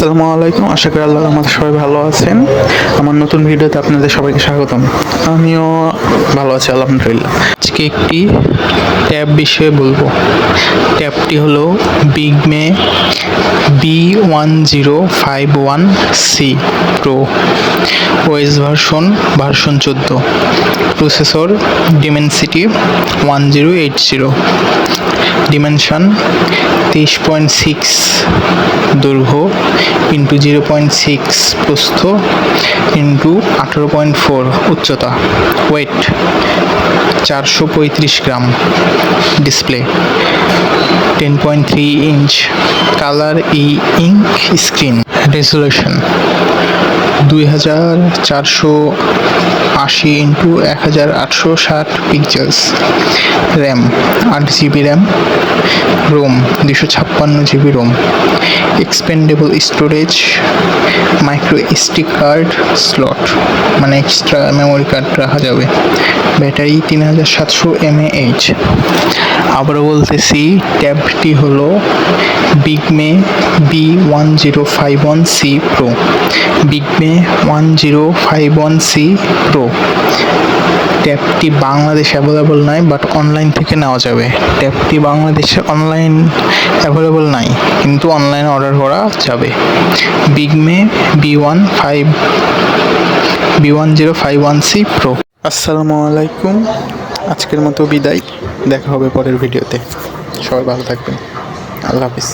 আসসালামু আলাইকুম। আশা করি আল্লাহর রহমতে সবাই ভালো আছেন। আমার নতুন ভিডিওতে আপনাদের সবাইকে স্বাগতম। আমিও ভালো আছি আলহামদুলিল্লাহ। আজকে একটি ট্যাব বিষয়ে বলবো। ট্যাবটি হলো Bigme B1051C pro, OS version 14, processor Dimensity 1080, dimension 23.6 দৈর্ঘ্য ইন্টু 0.6 প্রস্থ ইন্টু 18.4 উচ্চতা, weight 435 gram, display 10.3 inch, colour ink screen, resolution 2480 into 1860 pixels, RAM 8 GB RAM, ROM 256 GB ROM, expandable storage micro SD card slot, মানে extra memory card রাখা যাবে, battery 3700 mAh। আবারও বলতেছি, ট্যাবটি হলো Bigme B1051C pro, বিগমে 1051C pro. ট্যাবটি বাংলাদেশে available নাই, but online থেকে নেওয়া যাবে। ট্যাবটি বাংলাদেশে অনলাইন অ্যাভেলেবল নাই, কিন্তু অনলাইনে অর্ডার করা যাবে। বিগমে B1051C প্রো। আসসালামু আলাইকুম। আজকের মতো বিদায়, দেখা হবে পরের ভিডিওতে। সবাই ভালো থাকবেন। আল্লাহ হাফিজ।